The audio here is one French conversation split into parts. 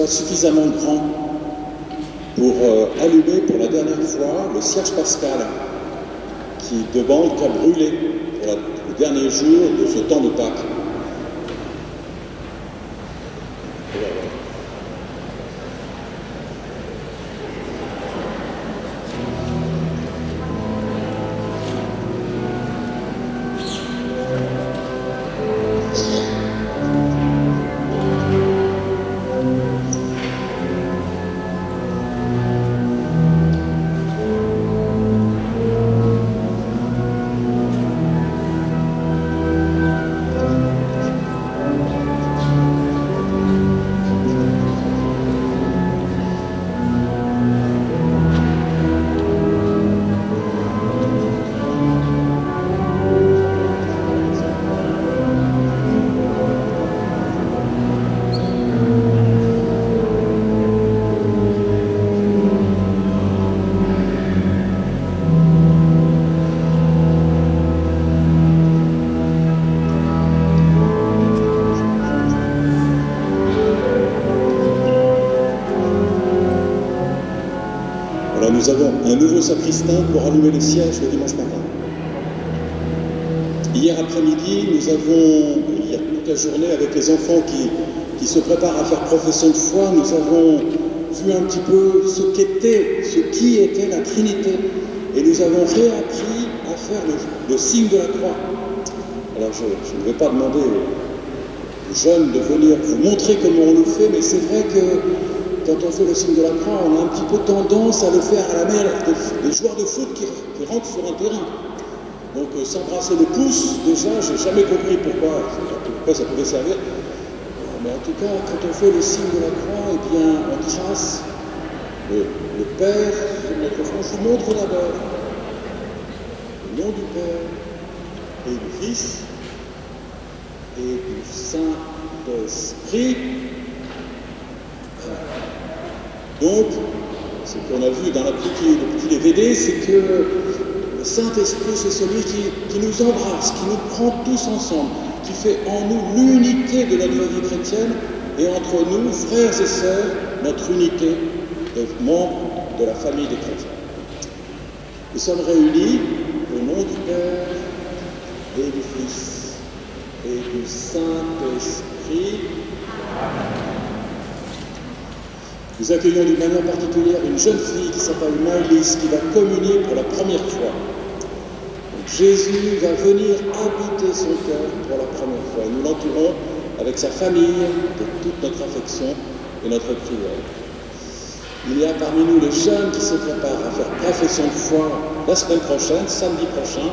suffisamment grand pour allumer pour la dernière fois le cierge pascal qui a brûlé pour le dernier jour de ce temps de Pâques. Nous avons un nouveau sacristain pour allumer les cierges le dimanche matin. Hier après-midi, il y a toute la journée avec les enfants qui se préparent à faire profession de foi, nous avons vu un petit peu ce qui était la Trinité. Et nous avons réappris à faire le signe de la croix. Alors je ne vais pas demander aux jeunes de venir vous montrer comment on le fait, mais c'est vrai que quand on fait le signe de la croix, on a un petit peu tendance à le faire à la manière des joueurs de foot qui rentrent sur un terrain. Donc s'embrasser le pouce, déjà, j'ai jamais compris pourquoi ça pouvait servir. Mais en tout cas, quand on fait le signe de la croix, eh bien, on trace le Père sur notre front. Je vous montre d'abord le nom du Père et du Fils et du Saint-Esprit. Donc, ce qu'on a vu dans le petit DVD, c'est que le Saint-Esprit, c'est celui qui nous embrasse, qui nous prend tous ensemble, qui fait en nous l'unité de notre vie chrétienne et entre nous, frères et sœurs, notre unité de membres de la famille des chrétiens. Nous sommes réunis au nom du Père et du Fils et du Saint-Esprit. Nous accueillons d'une manière particulière une jeune fille qui s'appelle Maëlys, qui va communier pour la première fois. Donc Jésus va venir habiter son cœur pour la première fois. Et nous l'entourons avec sa famille de toute notre affection et notre prière. Il y a parmi nous les jeunes qui se préparent à faire profession de foi la semaine prochaine, samedi prochain.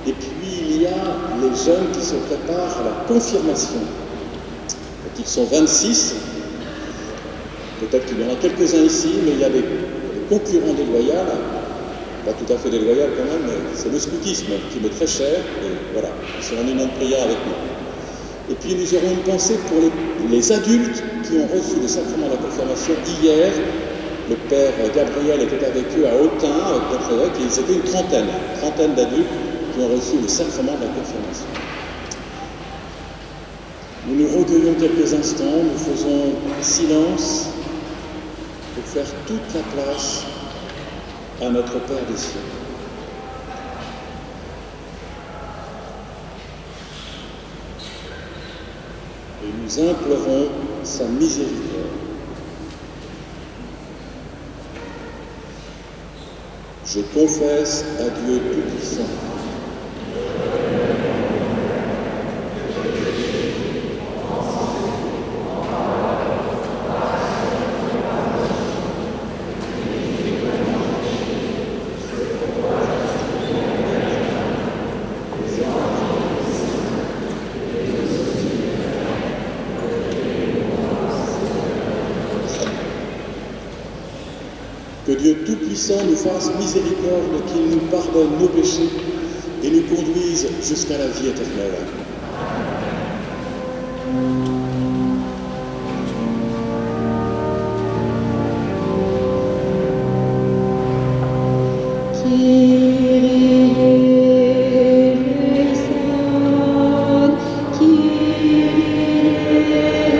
Et puis il y a les jeunes qui se préparent à la confirmation. Donc ils sont 26. Peut-être qu'il y en a quelques-uns ici, mais il y a des concurrents déloyaux, pas tout à fait déloyaux quand même, mais c'est le scoutisme qui m'est très cher, et voilà, ils sont en union de prière avec nous. Et puis nous aurons une pensée pour les adultes qui ont reçu le sacrement de la confirmation hier. Le père Gabriel était avec eux à Autun, avec notre évêque, et ils étaient une trentaine d'adultes qui ont reçu le sacrement de la confirmation. Nous nous recueillons quelques instants, nous faisons silence pour faire toute la place à notre Père des cieux. Et nous implorons sa miséricorde. Je confesse à Dieu Tout-Puissant, que Dieu Tout-Puissant nous fasse miséricorde, qu'il nous pardonne nos péchés et nous conduise jusqu'à la vie éternelle. Kyrie eleison, Kyrie eleison.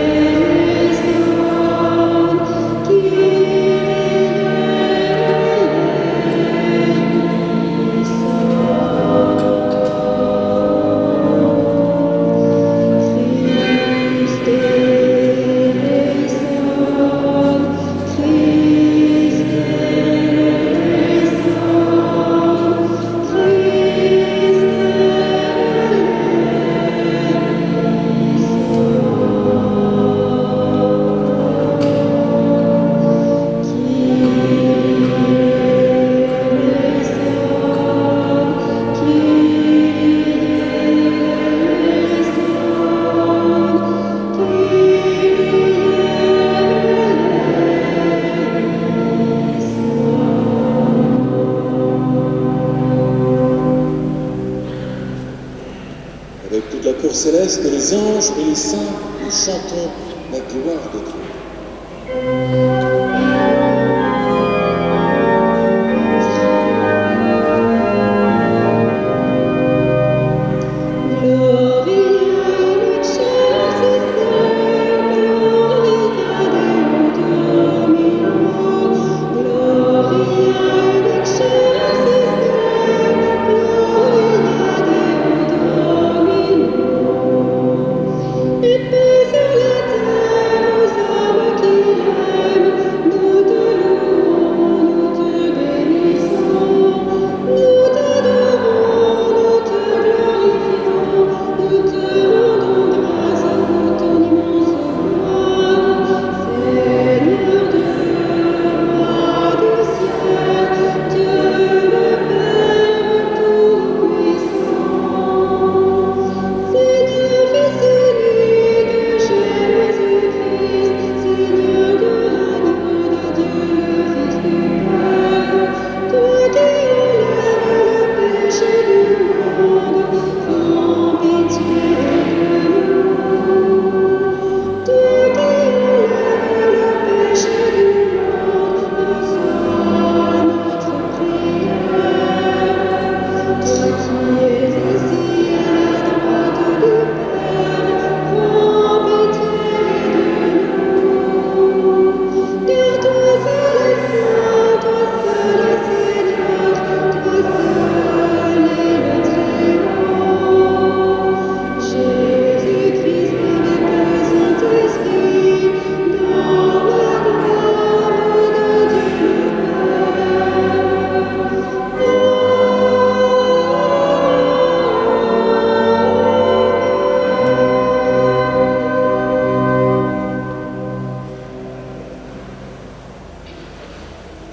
céleste, les anges et les saints, nous chantons la gloire de Dieu.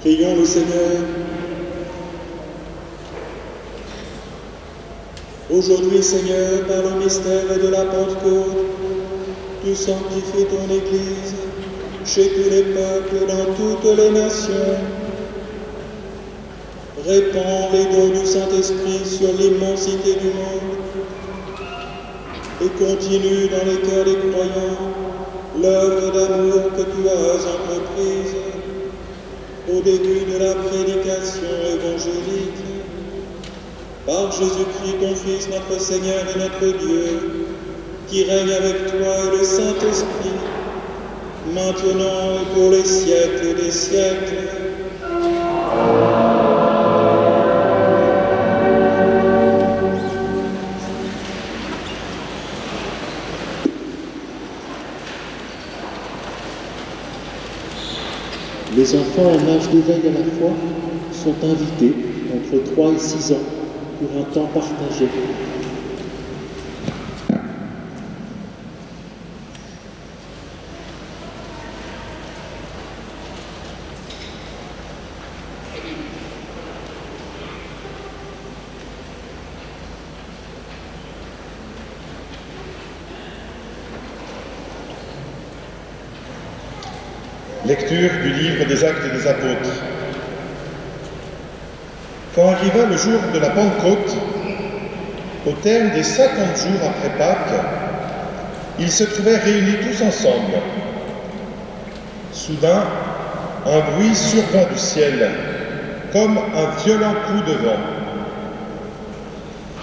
Prions le Seigneur. Aujourd'hui, Seigneur, par le mystère de la Pentecôte, tu sanctifies ton Église chez tous les peuples, dans toutes les nations. Répands les dons du Saint-Esprit sur l'immensité du monde et continue dans les cœurs des croyants l'œuvre d'amour que tu as entreprise au début de la prédication évangélique. Par Jésus-Christ, ton Fils, notre Seigneur et notre Dieu, qui règne avec toi et le Saint-Esprit, maintenant et pour les siècles des siècles. Les enfants en âge d'éveil à la foi sont invités entre 3 et 6 ans pour un temps partagé. Lecture du livre des Actes des Apôtres. Quand arriva le jour de la Pentecôte, au terme des 50 jours après Pâques, ils se trouvaient réunis tous ensemble. Soudain, un bruit survint du ciel, comme un violent coup de vent.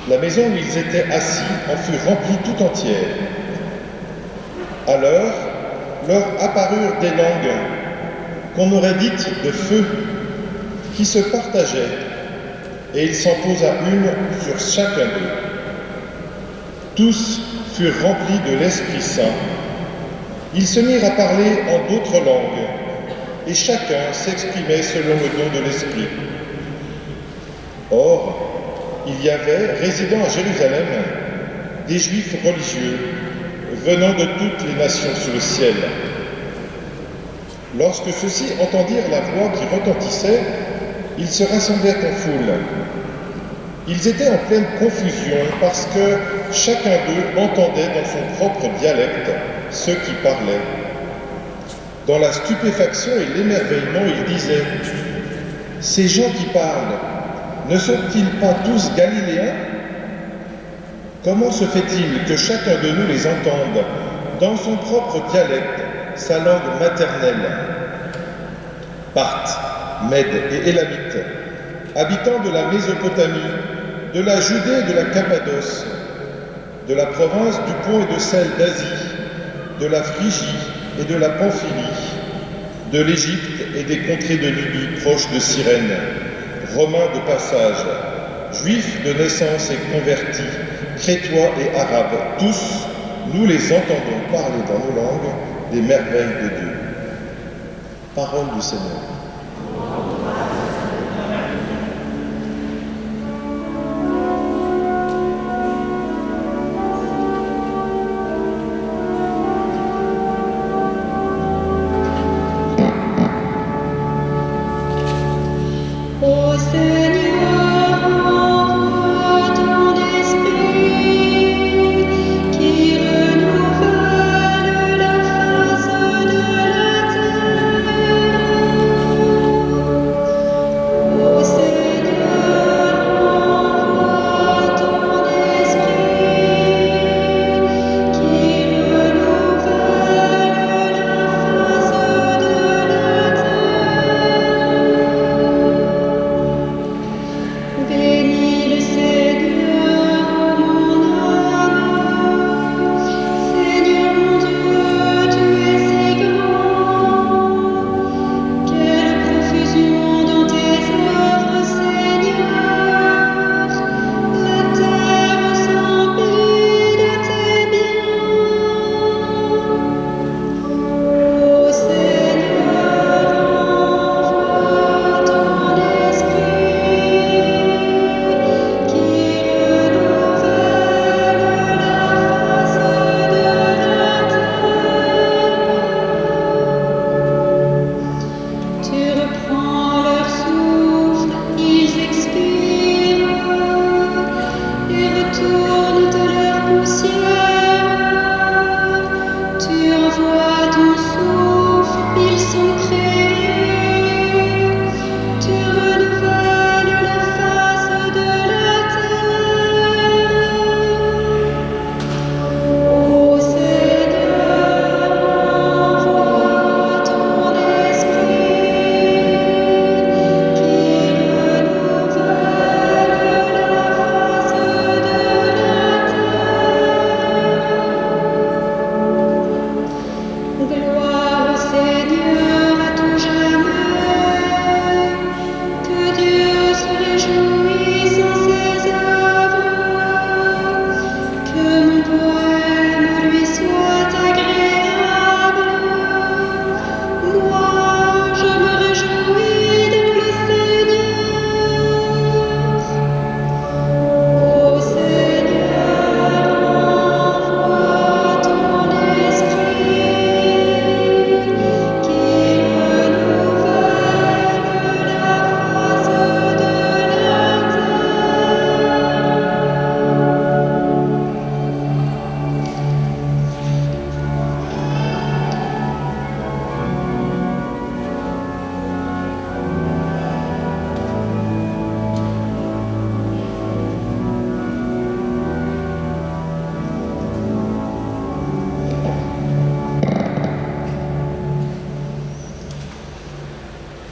La maison où ils étaient assis en fut remplie tout entière. Alors, leur apparurent des langues qu'on aurait dites de feu, qui se partageaient, et il s'en posa une sur chacun d'eux. Tous furent remplis de l'Esprit Saint. Ils se mirent à parler en d'autres langues, et chacun s'exprimait selon le don de l'Esprit. Or, il y avait, résidant à Jérusalem, des Juifs religieux, venant de toutes les nations sous le ciel. Lorsque ceux-ci entendirent la voix qui retentissait, ils se rassemblèrent en foule. Ils étaient en pleine confusion parce que chacun d'eux entendait dans son propre dialecte ceux qui parlaient. Dans la stupéfaction et l'émerveillement, ils disaient « Ces gens qui parlent, ne sont-ils pas tous galiléens ? Comment se fait-il que chacun de nous les entende dans son propre dialecte, sa langue maternelle? Parthes, Mèdes et Élamites, habitants de la Mésopotamie, de la Judée et de la Cappadoce, de la province du Pont et de celle d'Asie, de la Phrygie et de la Pamphylie, de l'Égypte et des contrées de Libye proches de Cyrène, Romains de passage, Juifs de naissance et convertis, Crétois et Arabes, tous, nous les entendons parler dans nos langues des merveilles de Dieu. Parole du Seigneur.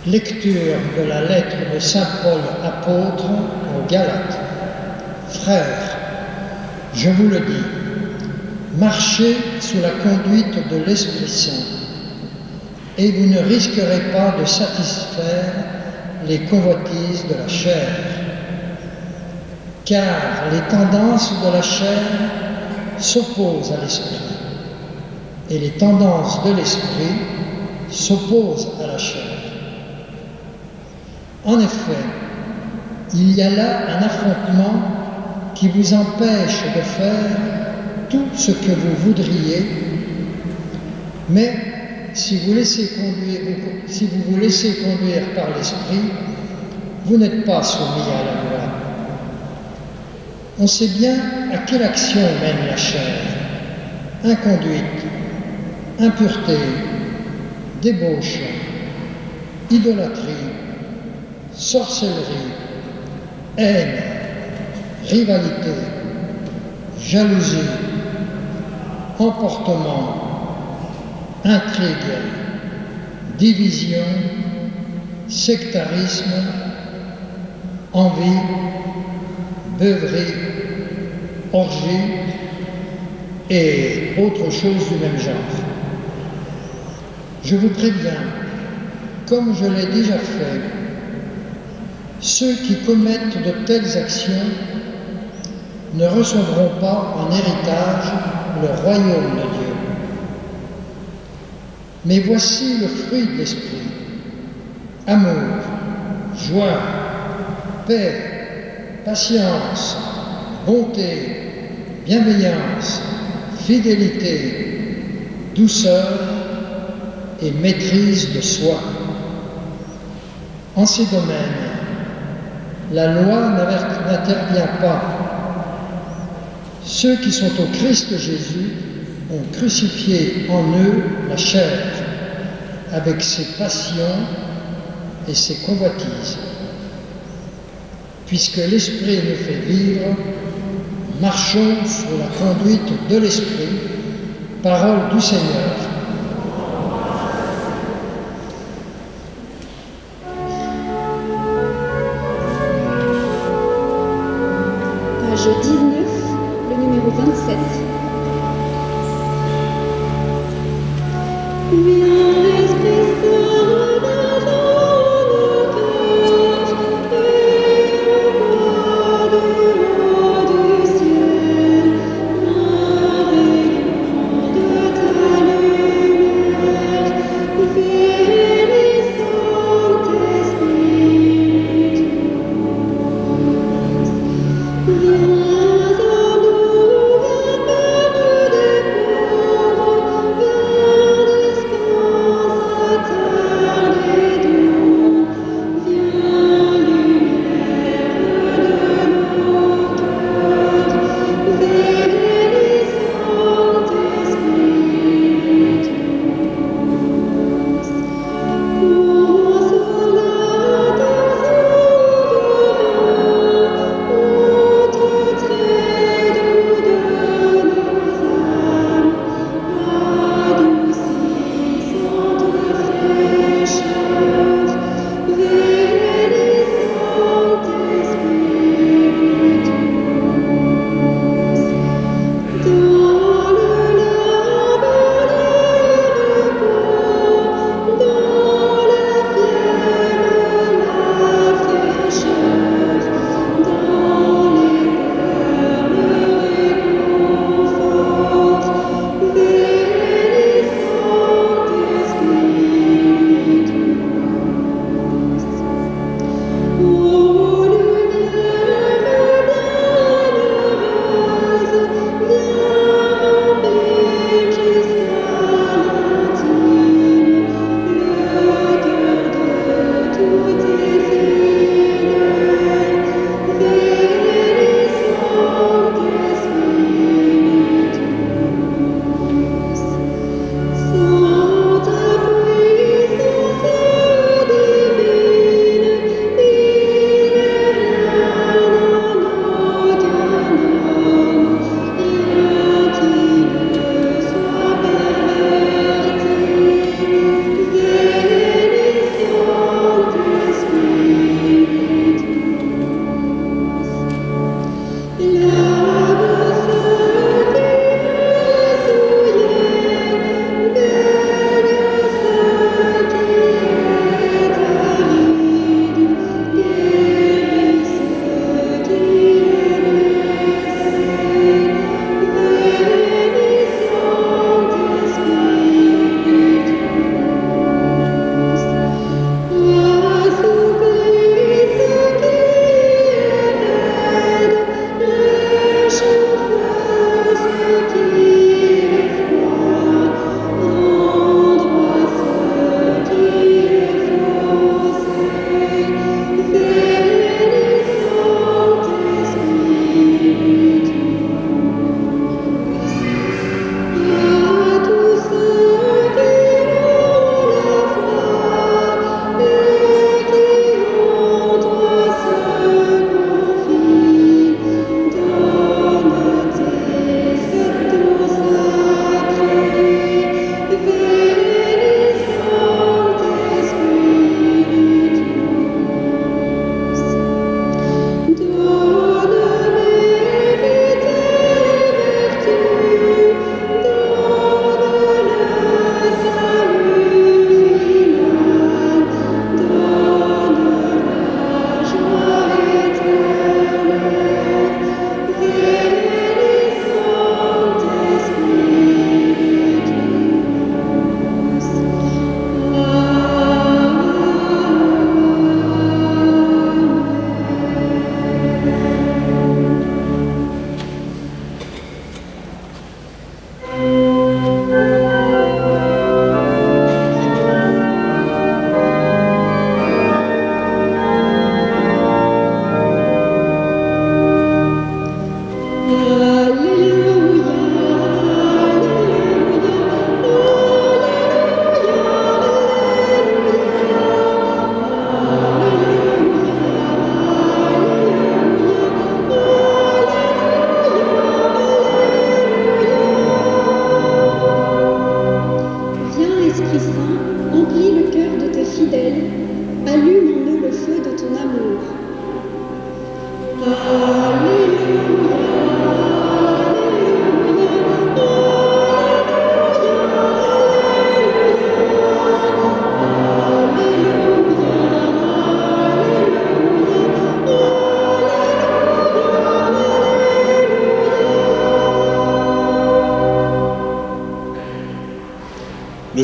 Lecture de la lettre de saint Paul apôtre aux Galates. Frères, je vous le dis, marchez sous la conduite de l'Esprit Saint, et vous ne risquerez pas de satisfaire les convoitises de la chair. Car les tendances de la chair s'opposent à l'esprit, et les tendances de l'esprit s'opposent à la chair. En effet, il y a là un affrontement qui vous empêche de faire tout ce que vous voudriez, mais si vous vous laissez conduire par l'esprit, vous n'êtes pas soumis à la loi. On sait bien à quelle action mène la chair: inconduite, impureté, débauche, idolâtrie, sorcellerie, haine, rivalité, jalousie, emportement, intrigue, division, sectarisme, envie, beuverie, orgie et autres choses du même genre. Je vous préviens, comme je l'ai déjà fait, ceux qui commettent de telles actions ne recevront pas en héritage le royaume de Dieu. Mais voici le fruit de l'esprit: amour, joie, paix, patience, bonté, bienveillance, fidélité, douceur et maîtrise de soi. En ces domaines, la loi n'intervient pas. Ceux qui sont au Christ Jésus ont crucifié en eux la chair, avec ses passions et ses convoitises. Puisque l'Esprit nous fait vivre, marchons sur la conduite de l'Esprit. Parole du Seigneur. Page 19, le numéro 27. Viens l'Esprit Saint dans nos cœurs, et on voit du haut du ciel un rayon de ta lumière. Veni, Saint-Esprit, viens.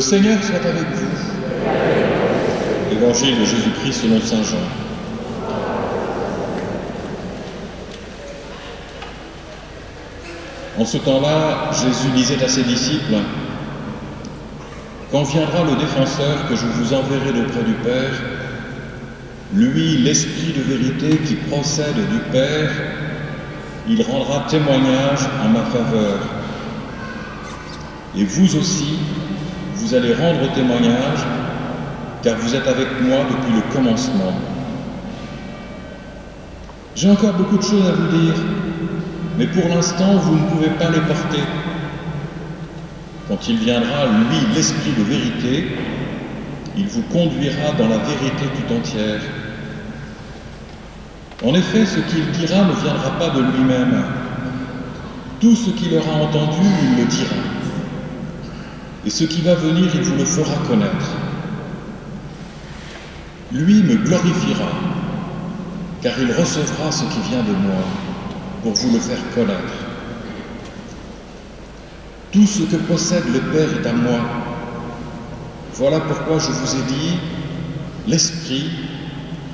Le Seigneur soit avec vous. Évangile de Jésus-Christ selon saint Jean. En ce temps-là, Jésus disait à ses disciples, « Quand viendra le défenseur que je vous enverrai d'auprès du Père, lui, l'Esprit de vérité qui procède du Père, il rendra témoignage en ma faveur. Et vous aussi, vous allez rendre témoignage, car vous êtes avec moi depuis le commencement. J'ai encore beaucoup de choses à vous dire, mais pour l'instant, vous ne pouvez pas les porter. Quand il viendra, lui, l'Esprit de vérité, il vous conduira dans la vérité tout entière. En effet, ce qu'il dira ne viendra pas de lui-même. Tout ce qu'il aura entendu, il le dira. Et ce qui va venir, il vous le fera connaître. Lui me glorifiera, car il recevra ce qui vient de moi, pour vous le faire connaître. Tout ce que possède le Père est à moi. Voilà pourquoi je vous ai dit, l'Esprit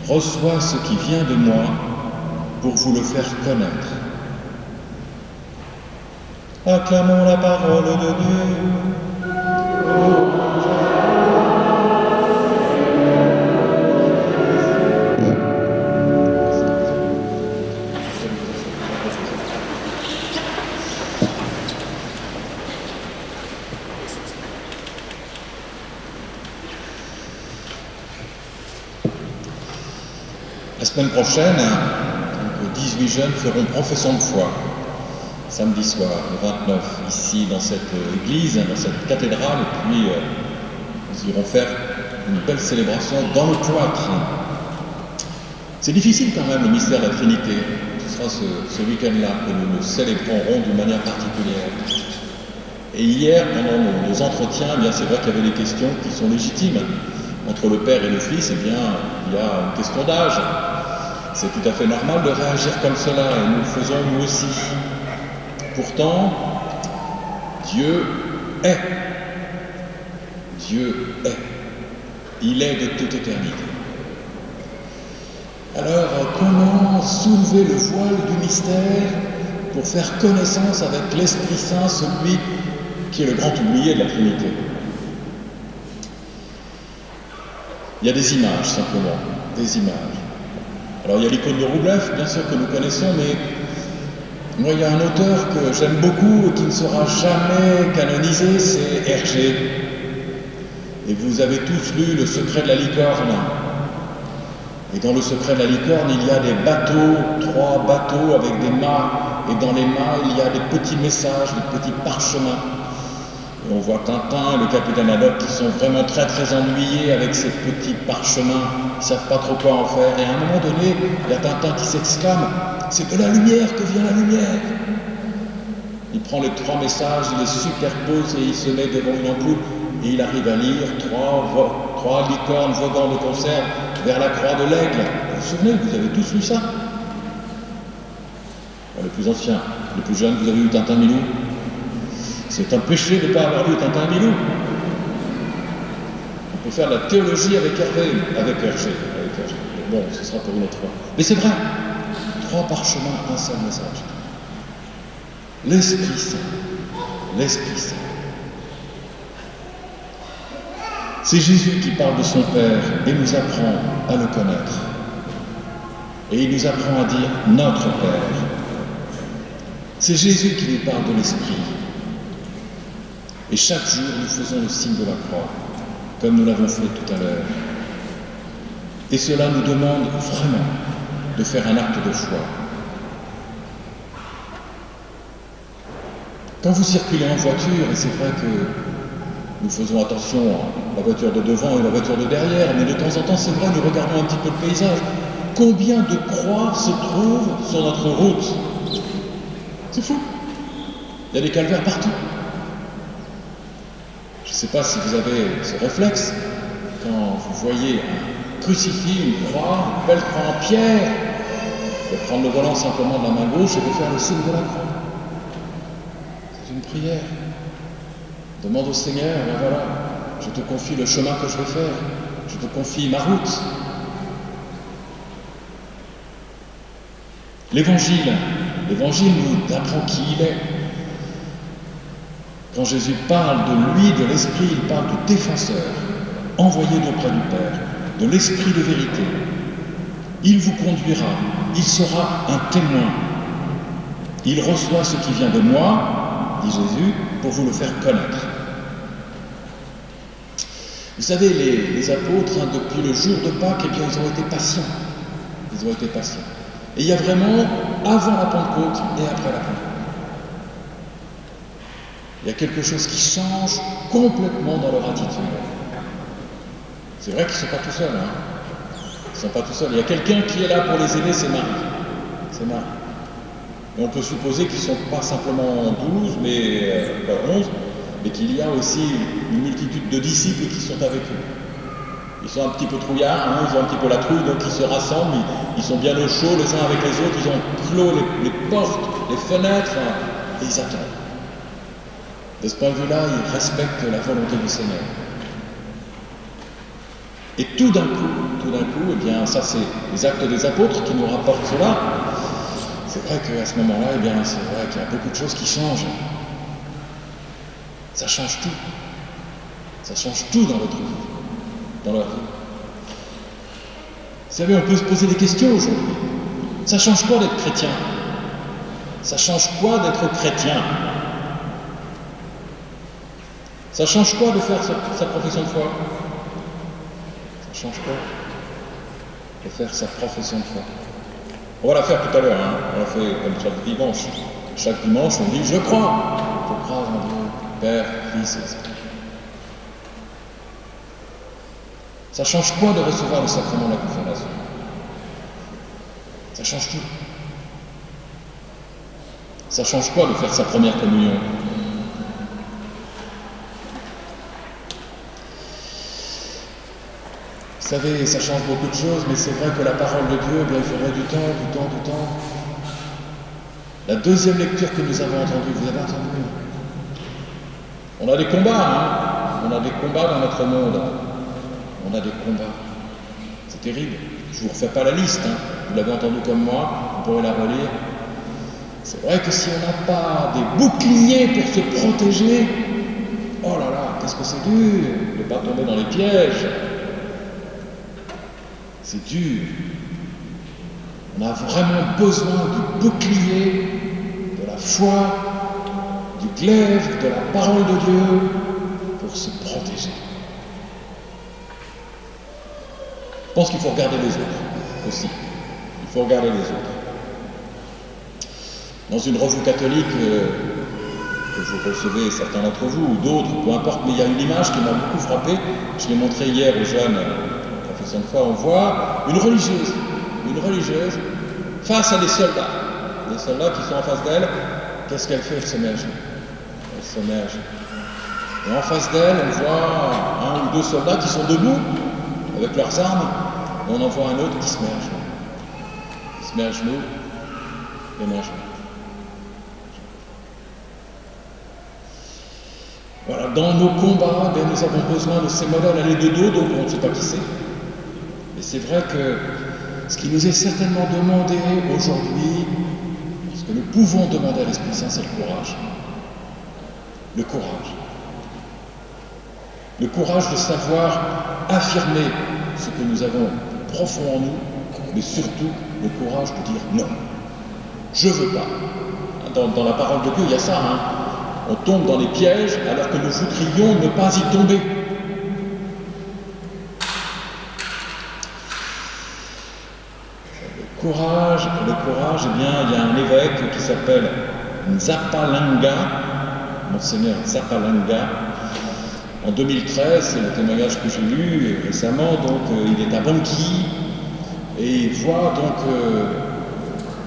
reçoit ce qui vient de moi pour vous le faire connaître. Acclamons la parole de Dieu. La semaine prochaine, 18 jeunes feront profession de foi, samedi soir, le 29, ici dans cette église, dans cette cathédrale, et puis nous irons faire une belle célébration dans le cloître. C'est difficile quand même le mystère de la Trinité. Ce sera ce week-end-là que nous le célébrerons d'une manière particulière. Et hier, pendant nos entretiens, eh bien, c'est vrai qu'il y avait des questions qui sont légitimes. Entre le Père et le Fils, eh bien, il y a une question d'âge. C'est tout à fait normal de réagir comme cela, et nous le faisons nous aussi. Pourtant, Dieu est. Dieu est. Il est de toute éternité. Alors, comment soulever le voile du mystère pour faire connaissance avec l'Esprit Saint, celui qui est le grand oublié de la Trinité? Il y a des images, simplement, des images. Alors, il y a l'icône de Roublev, bien sûr, que nous connaissons, mais moi, il y a un auteur que j'aime beaucoup et qui ne sera jamais canonisé, c'est Hergé. Et vous avez tous lu Le secret de la licorne. Et dans Le secret de la licorne, il y a des bateaux, 3 bateaux avec des mâts. Et dans les mâts, il y a des petits messages, des petits parchemins. Et on voit Tintin et le capitaine Haddock qui sont vraiment très très ennuyés avec ces petits parchemins. Ils ne savent pas trop quoi en faire. Et à un moment donné, il y a Tintin qui s'exclame « C'est de la lumière que vient la lumière !» Il prend les 3 messages, il les superpose et il se met devant une ampoule. Et il arrive à lire 3 licornes voguant de concert vers la croix de l'aigle. Vous vous souvenez, vous avez tous lu ça? Les plus anciens, les plus jeunes, vous avez lu Tintin Milou? C'est un péché de ne pas avoir lu Tintin Milou. On peut faire de la théologie avec Hergé. Bon, ce sera pour une autre fois. Mais c'est vrai, 3 parchemins, un seul message. L'Esprit Saint. L'Esprit Saint. C'est Jésus qui parle de son Père et nous apprend à le connaître. Et il nous apprend à dire notre Père. C'est Jésus qui nous parle de l'Esprit. Et chaque jour, nous faisons le signe de la croix, comme nous l'avons fait tout à l'heure. Et cela nous demande vraiment de faire un acte de foi. Quand vous circulez en voiture, et c'est vrai que nous faisons attention à la voiture de devant et la voiture de derrière, mais de temps en temps, c'est vrai, nous regardons un petit peu le paysage. Combien de croix se trouvent sur notre route? C'est fou. Il y a des calvaires partout. Je ne sais pas si vous avez ce réflexe, quand vous voyez un crucifix, une croix, une belle croix en pierre, de prendre le volant simplement de la main gauche et de faire le signe de la croix. C'est une prière. Demande au Seigneur, et voilà, je te confie le chemin que je vais faire, je te confie ma route. L'Évangile nous apprend qui il est. Quand Jésus parle de lui, de l'Esprit, il parle du défenseur, envoyé d'auprès du Père, de l'Esprit de vérité. Il vous conduira, il sera un témoin. Il reçoit ce qui vient de moi, dit Jésus, pour vous le faire connaître. Vous savez, les apôtres, depuis le jour de Pâques, eh bien, ils ont été patients. Ils ont été patients. Et il y a vraiment, avant la Pentecôte et après la Pentecôte, il y a quelque chose qui change complètement dans leur attitude. C'est vrai qu'ils ne sont pas tout seuls. Ils ne sont pas tout seuls. Il y a quelqu'un qui est là pour les aider, c'est Marie. C'est Marie. Et on peut supposer qu'ils ne sont pas simplement 12, mais 11, mais qu'il y a aussi une multitude de disciples qui sont avec eux. Ils sont un petit peu trouillards, ils ont un petit peu la trouille, donc ils se rassemblent, ils sont bien au chaud les uns avec les autres, ils ont clos les portes, les fenêtres, et ils attendent. De ce point de vue-là, ils respectent la volonté du Seigneur. Et tout d'un coup, eh bien, ça c'est les actes des apôtres qui nous rapportent cela. C'est vrai qu'à ce moment-là, eh bien, c'est vrai qu'il y a beaucoup de choses qui changent. Ça change tout. Ça change tout dans notre vie, dans leur vie. Vous savez, on peut se poser des questions aujourd'hui. Ça change quoi d'être chrétien? Ça change quoi d'être chrétien? Ça change quoi de faire sa profession de foi? Ça change quoi de faire sa profession de foi? On va la faire tout à l'heure, on la fait comme chaque dimanche. Chaque dimanche, on dit « Je crois ». Je crois en Dieu, Père, Fils et Esprit. Ça change quoi de recevoir le sacrement de la confirmation? Ça change tout. Ça change quoi de faire sa première communion? Vous savez, ça change beaucoup de choses, mais c'est vrai que la parole de Dieu, eh bien, il faudrait du temps. La deuxième lecture que nous avons entendue, vous avez entendu? On a des combats, On a des combats dans notre monde. On a des combats. C'est terrible. Je ne vous refais pas la liste, Vous l'avez entendu comme moi, vous pourrez la relire. C'est vrai que si on n'a pas des boucliers pour se protéger, oh là là, qu'est-ce que c'est dur de ne pas tomber dans les pièges. C'est dur. On a vraiment besoin du bouclier, de la foi, du glaive, de la parole de Dieu pour se protéger. Je pense qu'il faut regarder les autres aussi. Il faut regarder les autres. Dans une revue catholique que vous recevez, certains d'entre vous, ou d'autres, peu importe, mais il y a une image qui m'a beaucoup frappé. Je l'ai montrée hier aux jeunes professeurs de foi. On voit une religieuse face à des soldats qui sont en face d'elle. Qu'est-ce qu'elle fait? Elle se met à genoux. Et en face d'elle, on voit un ou deux soldats qui sont debout avec leurs armes, et on en voit un autre qui se met à genoux. Il se met à genoux, les mains à genoux. Voilà, dans nos combats, nous avons besoin de ces modèles. Elle est de dos, donc on ne sait pas qui c'est. Et c'est vrai que ce qui nous est certainement demandé aujourd'hui, ce que nous pouvons demander à l'Esprit Saint, c'est le courage. Le courage. Le courage de savoir affirmer ce que nous avons profond en nous, mais surtout le courage de dire non. Je ne veux pas. Dans la parole de Dieu, il y a ça. On tombe dans les pièges alors que nous voudrions ne pas y tomber. Le courage, eh bien, il y a un évêque qui s'appelle Nzapalanga, Monseigneur Nzapalanga. En 2013, c'est le témoignage que j'ai lu récemment, donc il est à Bangui et il voit donc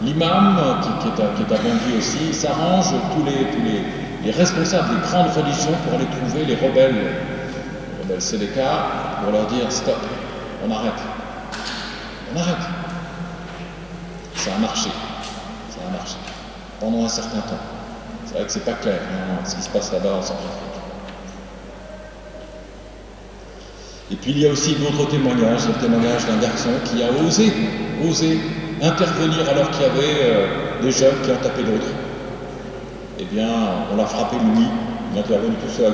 l'imam qui est à Bangui aussi, s'arrange tous les responsables des grandes religions pour aller trouver les rebelles Séléka, pour leur dire stop, on arrête. Ça a marché. Pendant un certain temps. C'est vrai que c'est pas clair, ce qui se passe là-bas en Centrafrique. Et puis il y a aussi d'autres témoignages, le témoignage d'un garçon qui a osé intervenir alors qu'il y avait des jeunes qui ont tapé d'autres. Eh bien, on l'a frappé lui, il est intervenu tout seul.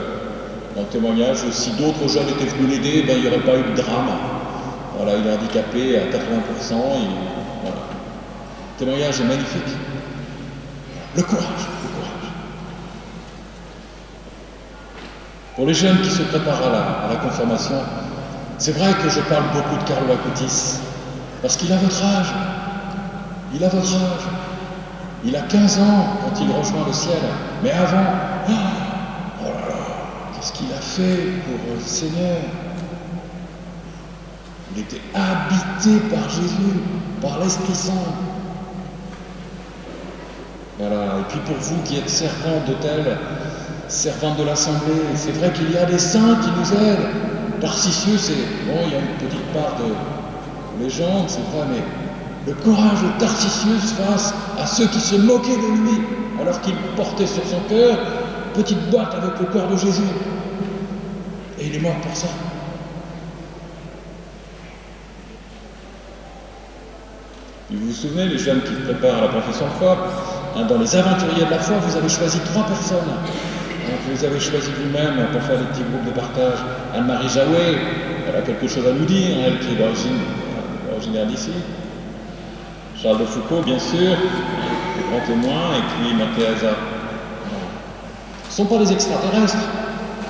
Dans le témoignage, si d'autres jeunes étaient venus l'aider, ben, il n'y aurait pas eu de drame. Voilà, il est handicapé à 80%. Voilà. Le témoignage est magnifique. Le courage. Pour les jeunes qui se préparent à la confirmation, c'est vrai que je parle beaucoup de Carlo Acutis, parce qu'il a votre âge. Il a 15 ans quand il rejoint le ciel. Mais avant, oh là là, qu'est-ce qu'il a fait pour le Seigneur? Il était habité par Jésus, par l'Esprit Saint. Voilà. Et puis pour vous qui êtes servantes d'autel, servantes de l'Assemblée, c'est vrai qu'il y a des saints qui nous aident. Tarcisius, il y a une petite part de légende, c'est vrai, mais le courage de Tarcisius face à ceux qui se moquaient de lui, alors qu'il portait sur son cœur une petite boîte avec le corps de Jésus. Et il est mort pour ça. Et vous vous souvenez, les jeunes qui se préparent à la profession de foi, dans les aventuriers de la foi, vous avez choisi 3 personnes. Vous les avez choisis vous-même pour faire des petits groupes de partage. Anne-Marie Jaoué, elle a quelque chose à nous dire, elle qui est originaire d'ici. Charles de Foucault, bien sûr, le grand témoin, et puis Mère Teresa. Ce ne sont pas des extraterrestres,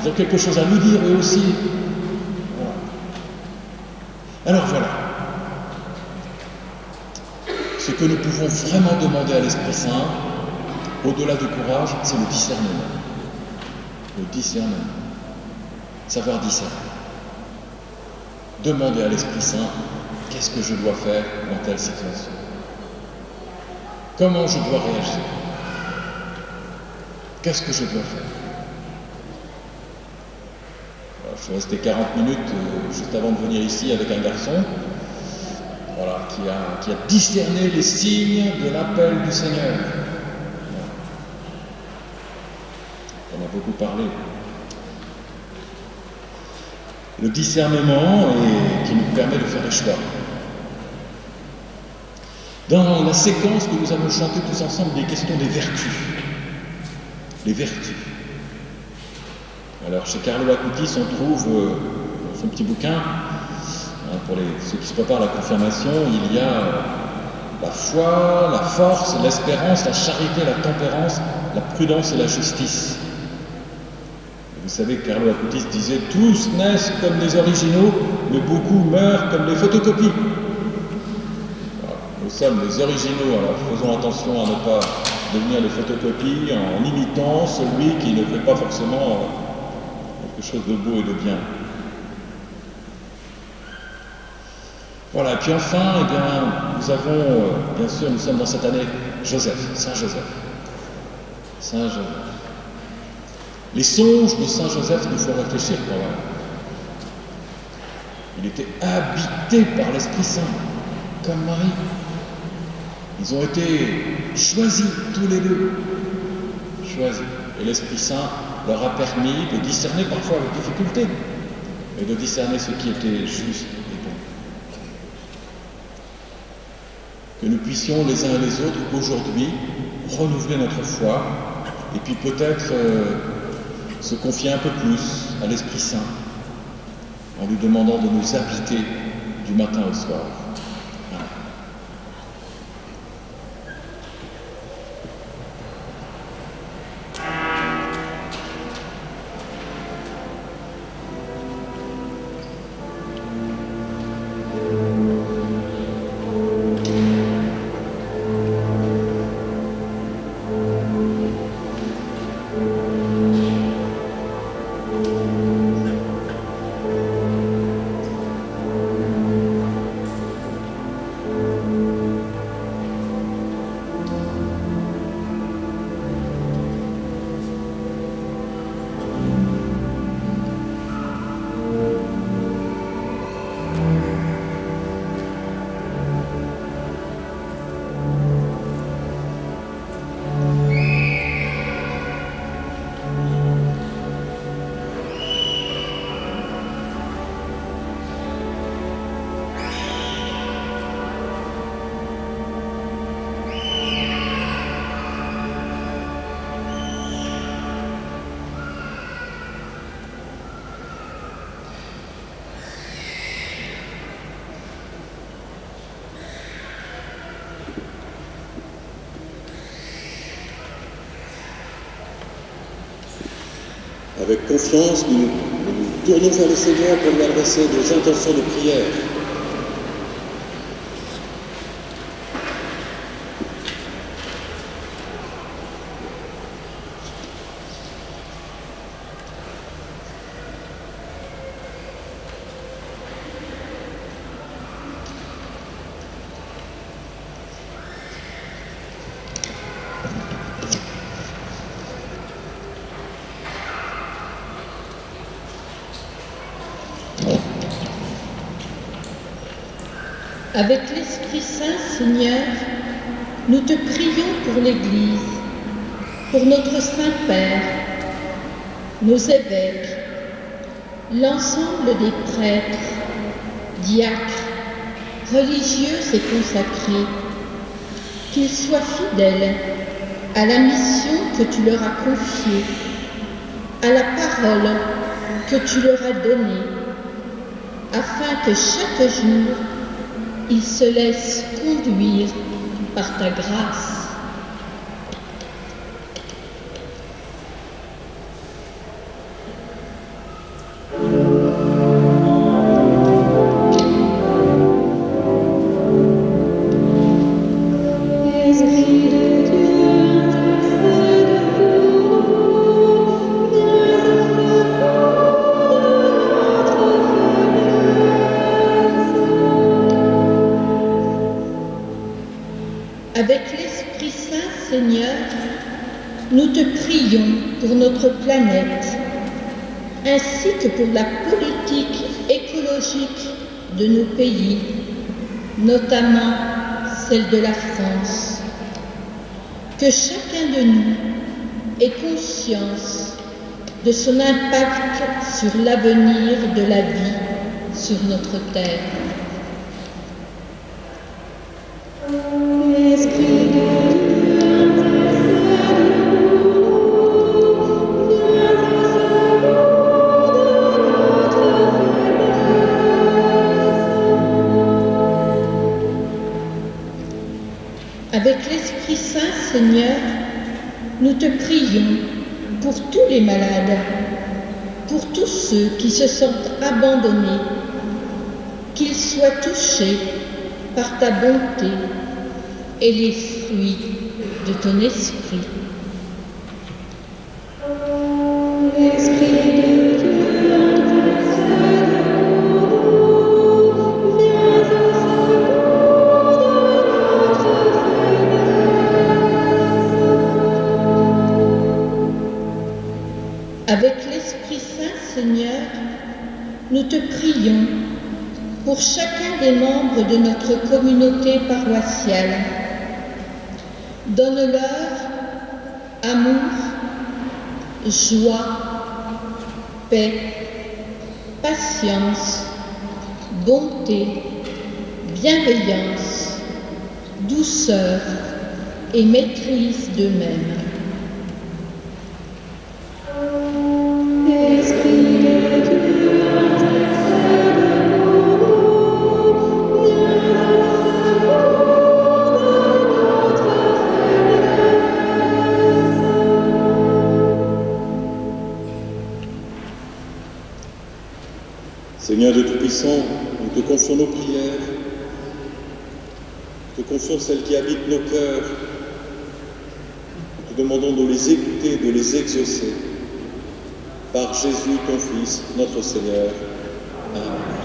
ils ont quelque chose à nous dire eux aussi. Voilà. Alors voilà. Ce que nous pouvons vraiment demander à l'Esprit Saint, au-delà du courage, c'est le discernement. Le discernement. Savoir discerner. Demander à l'Esprit Saint, qu'est-ce que je dois faire dans telle situation? Comment je dois réagir? Qu'est-ce que je dois faire? Alors, je suis resté 40 minutes juste avant de venir ici avec un garçon, voilà, qui a discerné les signes de l'appel du Seigneur. Voilà. On a beaucoup parlé. Le discernement qui nous permet de faire des choix. Dans la séquence que nous avons chantée tous ensemble, des questions des vertus. Les vertus. Alors, chez Carlo Acutis, on trouve dans son petit bouquin, pour ceux qui se préparent à la confirmation, il y a la foi, la force, l'espérance, la charité, la tempérance, la prudence et la justice. Et vous savez que Carlo Acutis disait « Tous naissent comme des originaux, mais beaucoup meurent comme des photocopies ». Nous sommes les originaux, alors faisons attention à ne pas devenir des photocopies en imitant celui qui ne fait pas forcément quelque chose de beau et de bien. Voilà, et puis enfin, eh bien, nous avons, bien sûr, nous sommes dans cette année Joseph, Saint Joseph. Saint Joseph. Les songes de Saint Joseph nous font réfléchir quand même. Il était habité par l'Esprit Saint, comme Marie. Ils ont été choisis tous les deux. Choisis. Et l'Esprit Saint leur a permis de discerner parfois avec difficulté, mais de discerner ce qui était juste et bon. Que nous puissions les uns et les autres aujourd'hui renouveler notre foi et puis peut-être se confier un peu plus à l'Esprit Saint en lui demandant de nous habiter du matin au soir. Avec confiance, nous nous tournons vers le Seigneur pour lui adresser nos intentions de prière. Avec l'Esprit Saint, Seigneur, nous te prions pour l'Église, pour notre Saint-Père, nos évêques, l'ensemble des prêtres, diacres, religieux et consacrés, qu'ils soient fidèles à la mission que tu leur as confiée, à la parole que tu leur as donnée, afin que chaque jour, ils se laissent conduire par ta grâce. Avec l'Esprit Saint, Seigneur, nous te prions pour notre planète, ainsi que pour la politique écologique de nos pays, notamment celle de la France. Que chacun de nous ait conscience de son impact sur l'avenir de la vie sur notre terre. Avec l'Esprit Saint, Seigneur, nous te prions pour tous les malades, pour tous ceux qui se sentent abandonnés, qu'ils soient touchés par ta bonté et les fruits de ton esprit. Avec l'Esprit Saint, Seigneur, nous te prions pour chacun des membres de notre communauté paroissiale. Donne-leur amour, joie, paix, patience, bonté, bienveillance, douceur et maîtrise d'eux-mêmes. Seigneur de Tout-Puissant, nous te confions nos prières, nous te confions celles qui habitent nos cœurs. Nous te demandons de les écouter, de les exaucer. Par Jésus, ton Fils, notre Seigneur. Amen.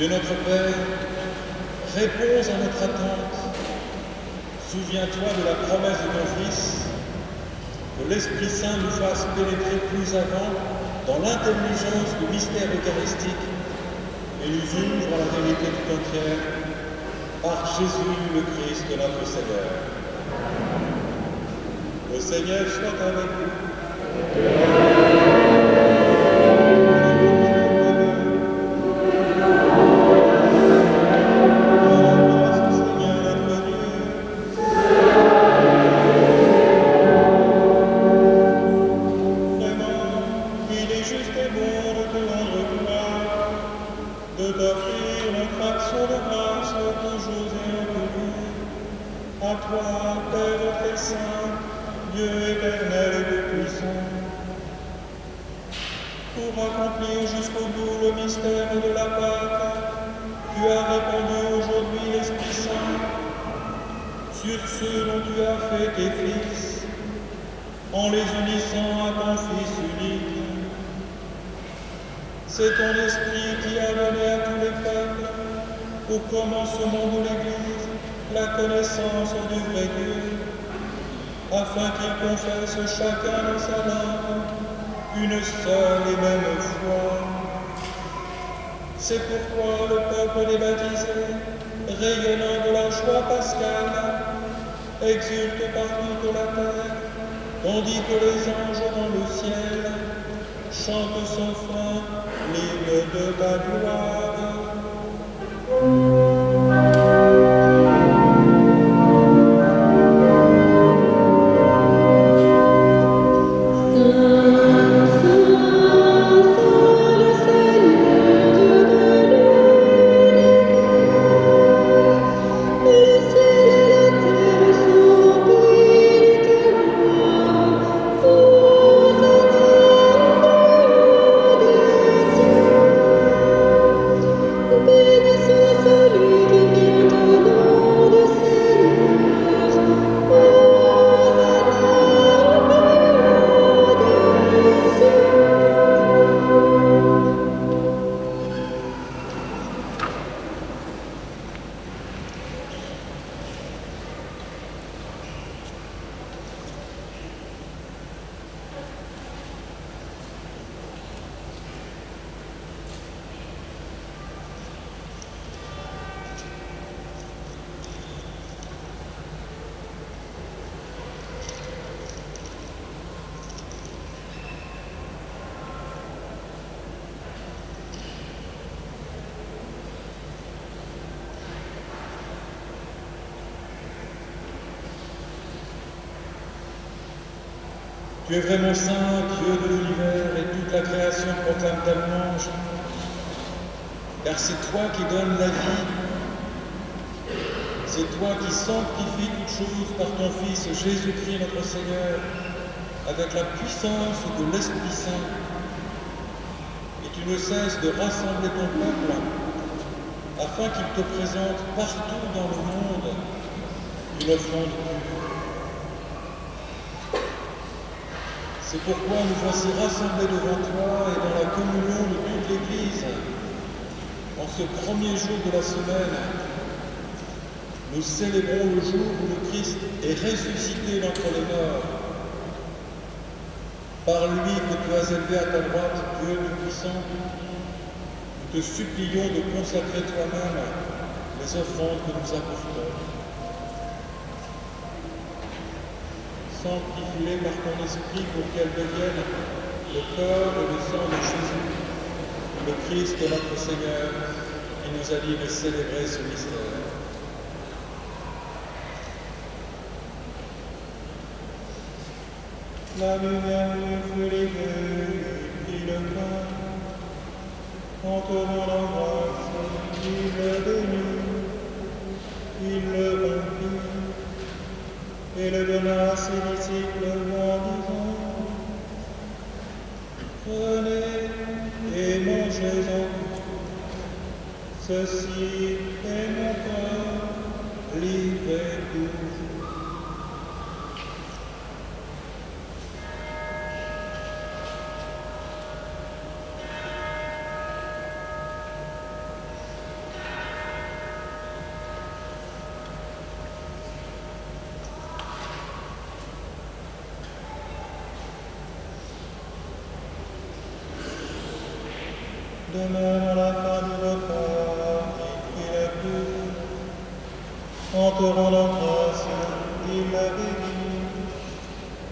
Dieu notre Père, réponds à notre attente. Souviens-toi de la promesse de ton Fils, que l'Esprit Saint nous fasse pénétrer plus avant dans l'intelligence du mystère eucharistique et nous ouvre à la vérité tout entière par Jésus le Christ, notre Seigneur. Le Seigneur soit avec vous. Pour accomplir jusqu'au bout le mystère de la Pâque, tu as répandu aujourd'hui l'Esprit Saint sur ceux dont tu as fait tes fils, en les unissant à ton Fils unique. C'est ton Esprit qui a donné à tous les peuples, au commencement de l'Église, la connaissance du vrai Dieu, afin qu'ils confessent chacun dans sa langue une seule et même foi. C'est pourquoi le peuple des baptisés, rayonnant de la joie pascale, exulte par toute la terre, tandis que les anges dans le ciel chantent sans fin l'hymne de ta gloire. Tu es vraiment saint, Dieu de l'univers, et toute la création proclame ta louange, car c'est toi qui donnes la vie, c'est toi qui sanctifies toutes choses par ton Fils Jésus-Christ notre Seigneur, avec la puissance de l'Esprit Saint, et tu ne cesses de rassembler ton peuple, afin qu'il te présente partout dans le monde une offrande pure. C'est pourquoi nous voici rassemblés devant toi et dans la communion de toute l'Église, en ce premier jour de la semaine, nous célébrons le jour où le Christ est ressuscité d'entre les morts. Par lui que tu as élevé à ta droite, Dieu Tout-Puissant, nous te supplions de consacrer toi-même les offrandes que nous apportons. Sanctifie-les par ton esprit pour qu'elles deviennent le corps et le sang de Jésus, le Christ notre Seigneur, qui nous a dit de célébrer ce mystère. La lumière fut libérée, et le pain, en tenant la grâce, il le bénit, il le rompit, et le donna à ses disciples en disant: Prenez et mangez-en, ceci est mon corps livré pour vous. De même, à la fin du repas, il prit la coupe. En te rendant grâce, il la bénit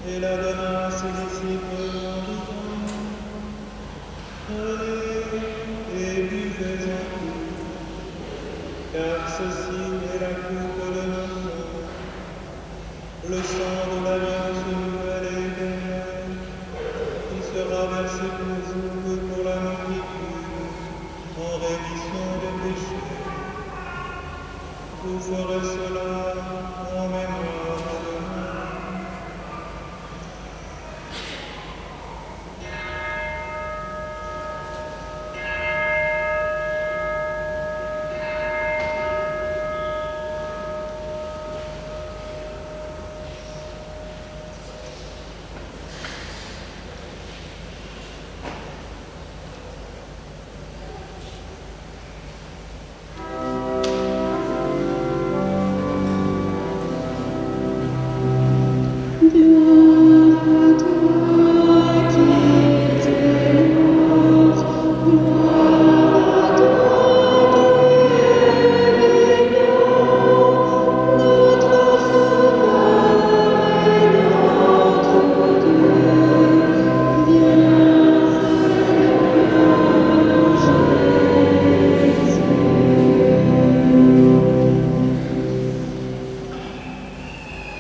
et la donna à ses disciples en disant: Prenez et buvez-en tous, car ceci est la coupe de mon sang, le sang de l'alliance nouvelle et éternelle, qui sera versé pour vous et pour la multitude en rémission des péchés. Vous ferez cela en mémoire de moi.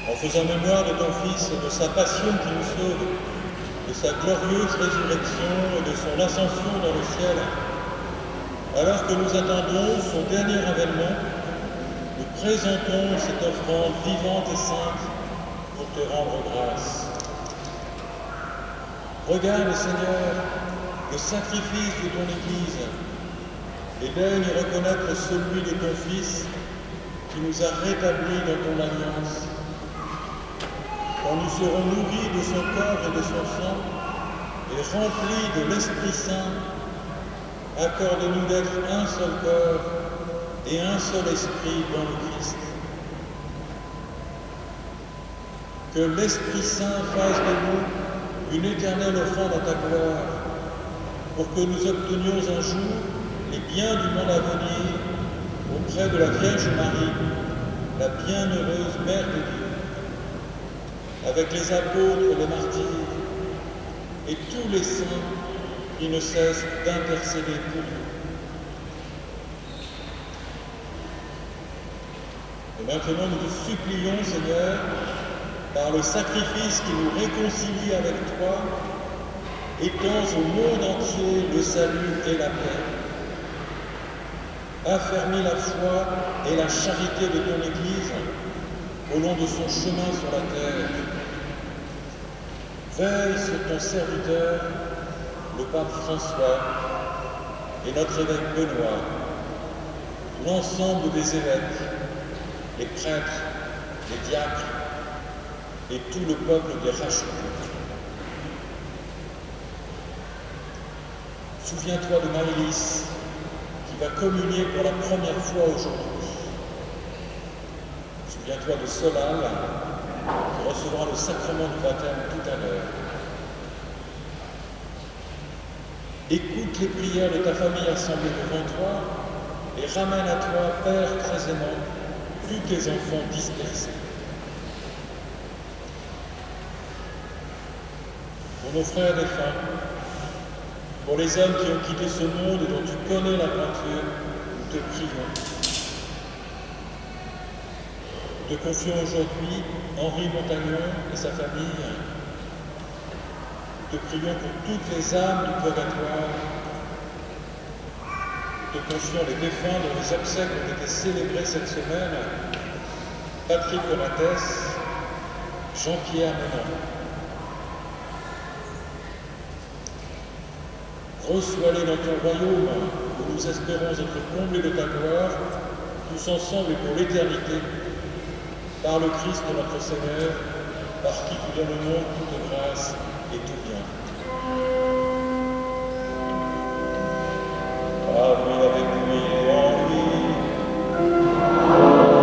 En faisant mémoire de ton Fils et de sa passion qui nous sauve, de sa glorieuse résurrection et de son ascension dans le ciel, alors que nous attendons son dernier avènement, nous présentons cette offrande vivante et sainte pour te rendre grâce. Regarde, Seigneur, le sacrifice de ton Église et daigne reconnaître celui de ton Fils qui nous a rétablis dans ton alliance. Quand nous serons nourris de son corps et de son sang et remplis de l'Esprit Saint, accorde-nous d'être un seul corps et un seul esprit dans le Christ. Que l'Esprit Saint fasse de nous une éternelle offrande à ta gloire, pour que nous obtenions un jour les biens du monde à venir auprès de la Vierge Marie, la bienheureuse Mère de Dieu, avec les apôtres, les martyrs et tous les saints qui ne cessent d'intercéder pour nous. Et maintenant, nous te supplions, Seigneur, par le sacrifice qui nous réconcilie avec toi, étends au monde entier le salut et la paix. Affermis la foi et la charité de ton Église au long de son chemin sur la terre. Veille sur ton serviteur, le pape François, et notre évêque Benoît, l'ensemble des évêques, les prêtres, les diacres et tout le peuple des rachetés. Souviens-toi de Maëlys, qui va communier pour la première fois aujourd'hui. Souviens-toi de Solal, qui recevra le sacrement du baptême tout à l'heure. Écoute les prières de ta famille assemblée devant toi et ramène à toi, Père très aimant, tous tes enfants dispersés. Pour nos frères défunts, pour les hommes qui ont quitté ce monde et dont tu connais la peinture, nous te prions. Nous te confions aujourd'hui Henri Montagnon et sa famille. Nous te prions pour toutes les âmes du purgatoire. Nous te confions les défunts dont les obsèques ont été célébrées cette semaine. Patrick Conates, Jean-Pierre Ménard. Reçois-les dans ton royaume, où nous espérons être comblés de ta gloire, tous ensemble et pour l'éternité, par le Christ notre Seigneur, par qui tu donnes au monde toute grâce et tout bien. Par lui, avec lui et en lui. Amen.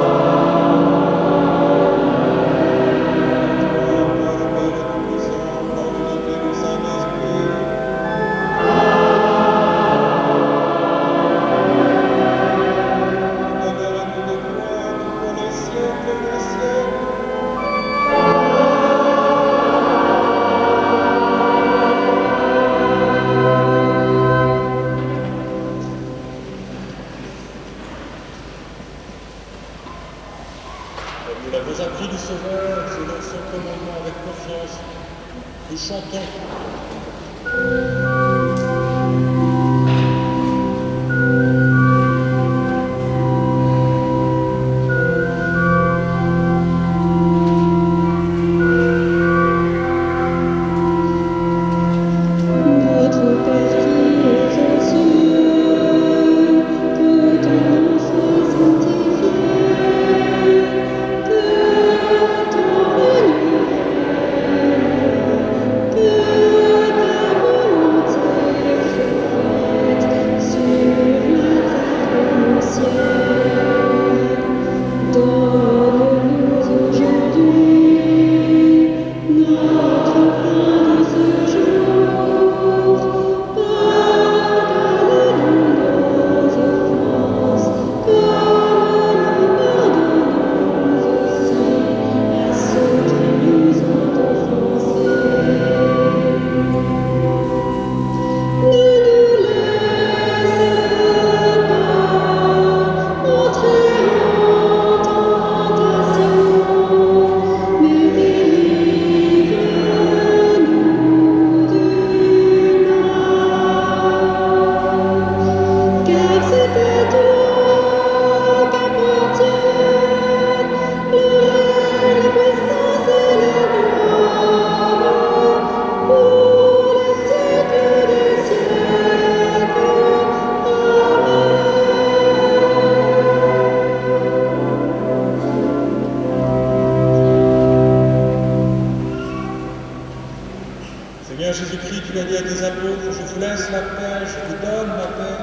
les apôtres, je vous laisse la paix, je vous donne ma paix.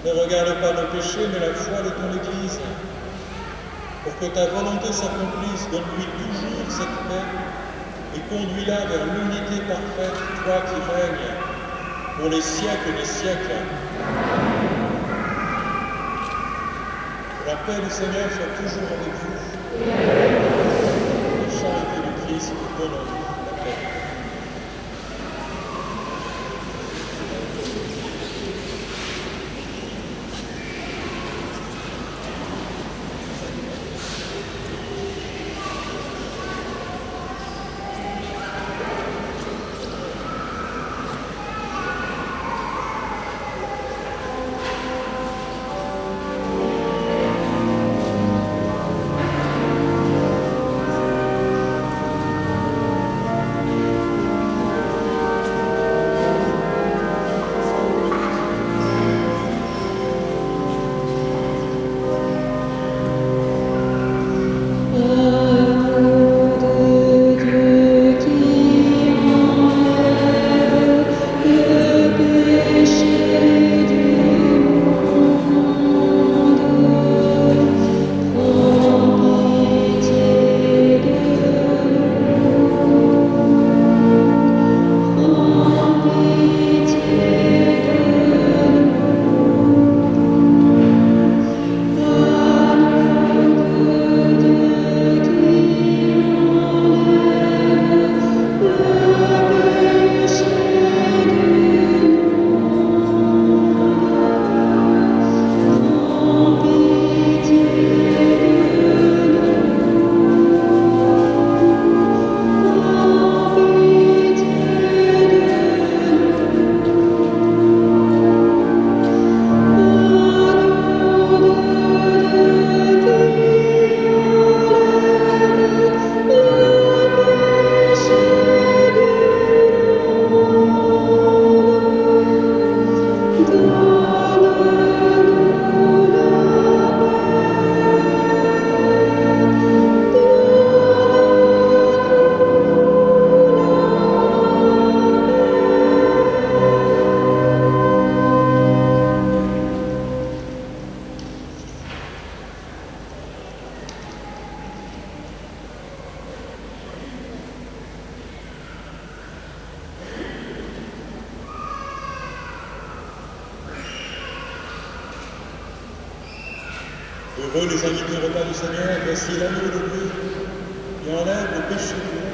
Ne regarde pas nos péchés, mais la foi de ton Église. Pour que ta volonté s'accomplisse, donne-lui toujours cette paix et conduis-la vers l'unité parfaite, toi qui règnes pour les siècles des siècles. La paix du Seigneur soit toujours avec vous. La charité du Christ vous donne la paix. Heureux les invités au repas du Seigneur, voici l'agneau de Dieu qui enlève le péché du monde.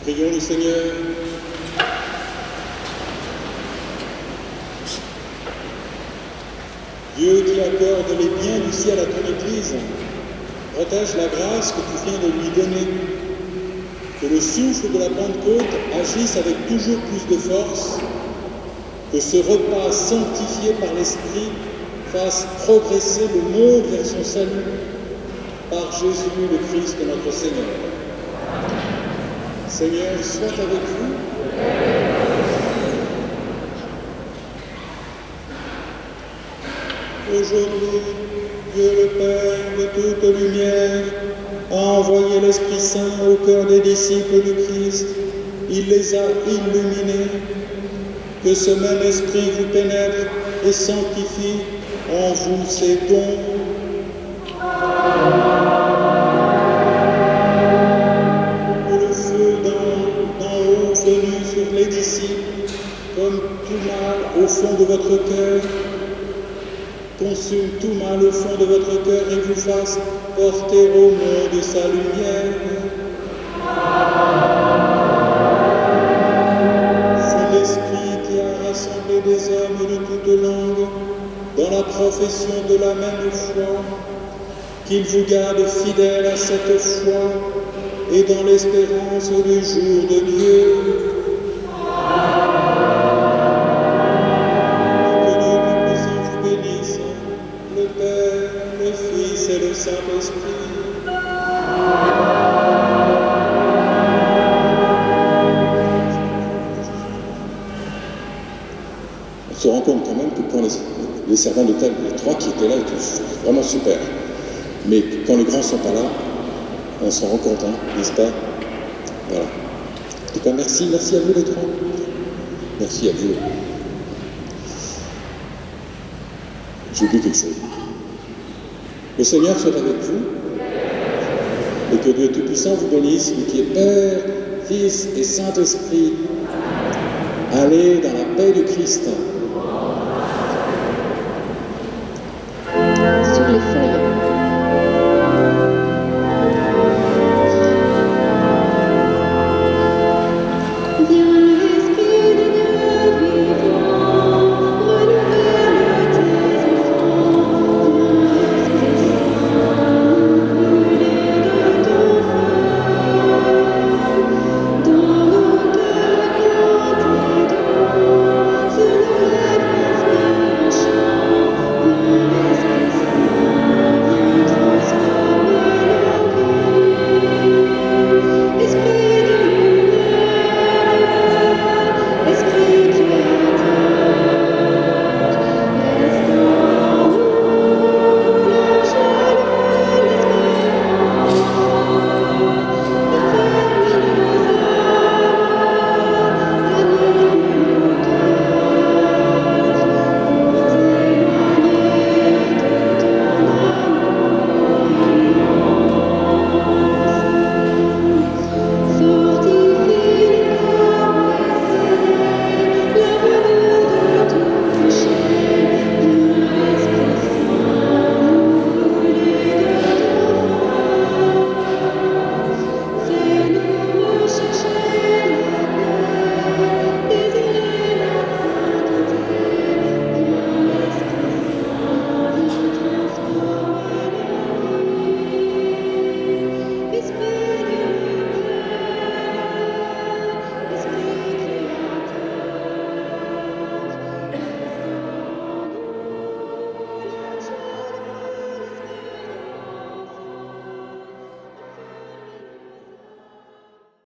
Prions le Seigneur. Dieu qui accorde les biens du ciel à ton Église, protège la grâce que tu viens de lui donner. Que le souffle de la Pentecôte agisse avec toujours plus de force, que ce repas sanctifié par l'Esprit fasse progresser le monde vers son salut par Jésus le Christ notre Seigneur. Seigneur, soit avec vous. Aujourd'hui, Dieu le Père de toute lumière a envoyé l'Esprit Saint au cœur des disciples du Christ. Il les a illuminés. Que ce même Esprit vous pénètre et sanctifie en vous ses dons. Que le feu d'en haut venu sur les disciples, comme tout mal au fond de votre cœur, consume tout mal au fond de votre cœur et vous fasse porter au monde sa lumière. C'est l'Esprit qui a rassemblé des hommes de toutes langues dans la profession de la même foi, qu'il vous garde fidèles à cette foi et dans l'espérance du jour de Dieu. Le Père, le Fils et le Saint-Esprit. On se rend compte quand même que quand les servants de table, les trois qui étaient là, étaient vraiment super. Mais quand les grands sont pas là, on s'en rend compte, hein, n'est-ce pas? Voilà. En tout cas, merci à vous les trois. Merci à vous. J'ai oublié quelque chose. Le Seigneur soit avec vous et que Dieu Tout-Puissant vous bénisse, lui qui est Père, Fils et Saint-Esprit. Allez dans la paix du Christ.